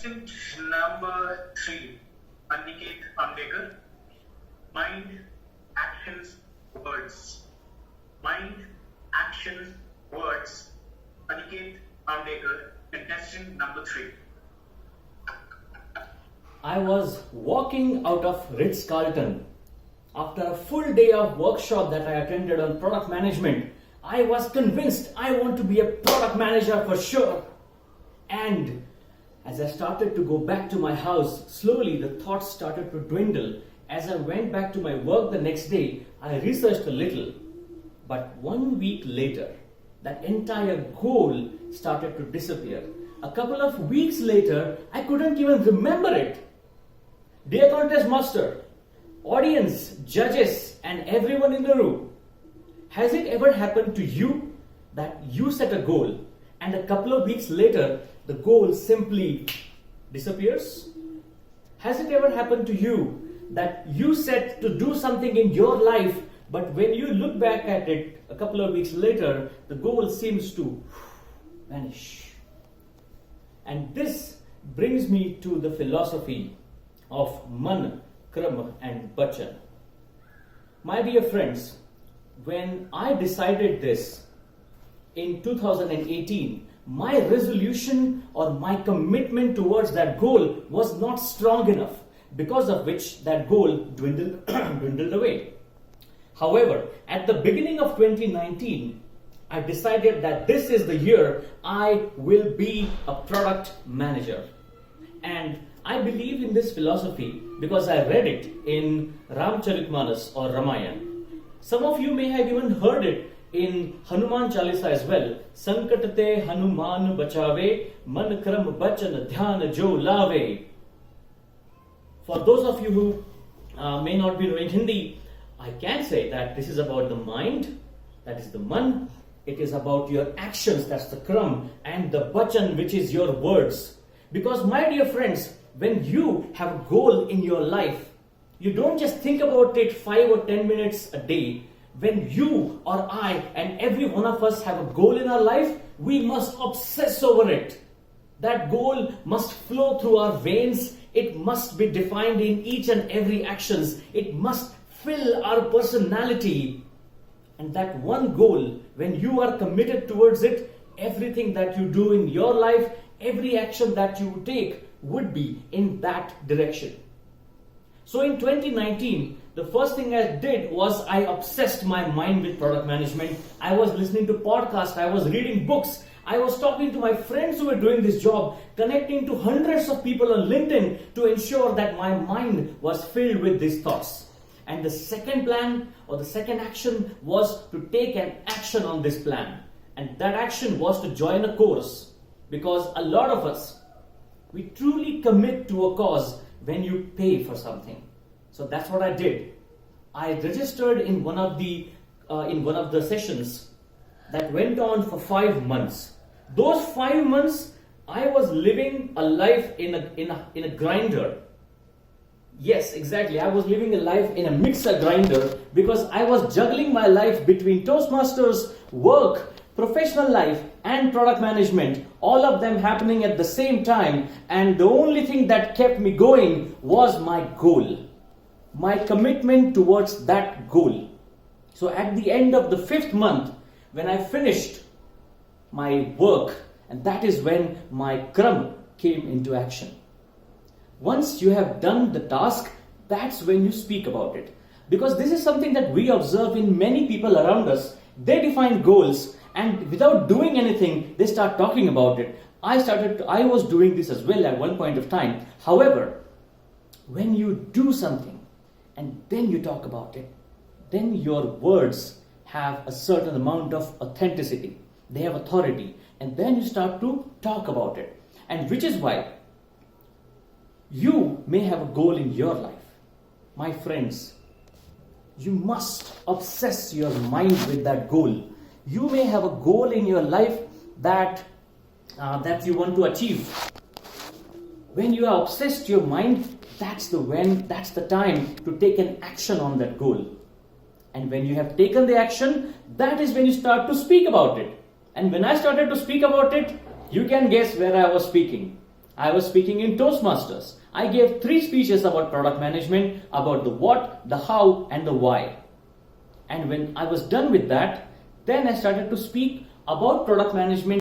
Contestant number 3, Aniket Ambekar. Mind, actions, words. Mind, actions, words. Aniket Ambekar, contestant number 3. I was walking out of Ritz-Carlton. After a full day of workshop that I attended on product management, I was convinced I want to be a product manager for sure. And as I started to go back to my house, slowly the thoughts started to dwindle. As I went back to my work the next day, I researched a little. But 1 week later, that entire goal started to disappear. A couple of weeks later, I couldn't even remember it. Dear contest master, audience, judges, and everyone in the room, has it ever happened to you that you set a goal and a couple of weeks later the goal simply disappears? Has it ever happened to you that you set to do something in your life, but when you look back at it a couple of weeks later, the goal seems to vanish? And this brings me to the philosophy of man, Kram and bachan. My dear friends, when I decided this in 2018, my resolution or my commitment towards that goal was not strong enough, because of which that goal dwindled away. However, at the beginning of 2019, I decided that this is the year I will be a product manager. And I believe in this philosophy because I read it in Ramcharitmanas or Ramayana. Some of you may have even heard it in Hanuman Chalisa as well. Sankatate Hanuman bachave, man kram bachan dhyan jo lave. For those of you who may not be knowing Hindi, I can say that this is about the mind, that is the man. It is about your actions, that's the kram, and the bachan, which is your words. Because my dear friends, when you have a goal in your life, you don't just think about it 5 or 10 minutes a day. When you or I and every one of us have a goal in our life, we must obsess over it. That goal must flow through our veins. It must be defined in each and every actions. It must fill our personality. And that one goal, when you are committed towards it, everything that you do in your life, every action that you take would be in that direction. So in 2019, the first thing I did was I obsessed my mind with product management. I was listening to podcasts, I was reading books, I was talking to my friends who were doing this job, connecting to hundreds of people on LinkedIn to ensure that my mind was filled with these thoughts. And the second plan or the second action was to take an action on this plan. And that action was to join a course. Because a lot of us, we truly commit to a cause when you pay for something. So that's what I did. I registered in one of the sessions that went on for 5 months. Those 5 months, I was living a life in a grinder. Yes, exactly. I was living a life in a mixer grinder because I was juggling my life between Toastmasters, work, professional life and product management, all of them happening at the same time, and the only thing that kept me going was my goal, my commitment towards that goal. So at the end of the 5th month, when I finished my work, and that is when my Kram came into action. Once you have done the task, that's when you speak about it. Because this is something that we observe in many people around us. They define goals, and without doing anything, they start talking about it. I was doing this as well at one point of time. However, when you do something and then you talk about it, then your words have a certain amount of authenticity. They have authority. And then you start to talk about it. And which is why you may have a goal in your life. My friends, you must obsess your mind with that goal. You may have a goal in your life that you want to achieve. When you are obsessed your mind, that's the time to take an action on that goal. And when you have taken the action, that is when you start to speak about it. And when I started to speak about it, you can guess where I was speaking. I was speaking in Toastmasters. I gave 3 speeches about product management, about the what, the how, and the why. And when I was done with that, then I started to speak about product management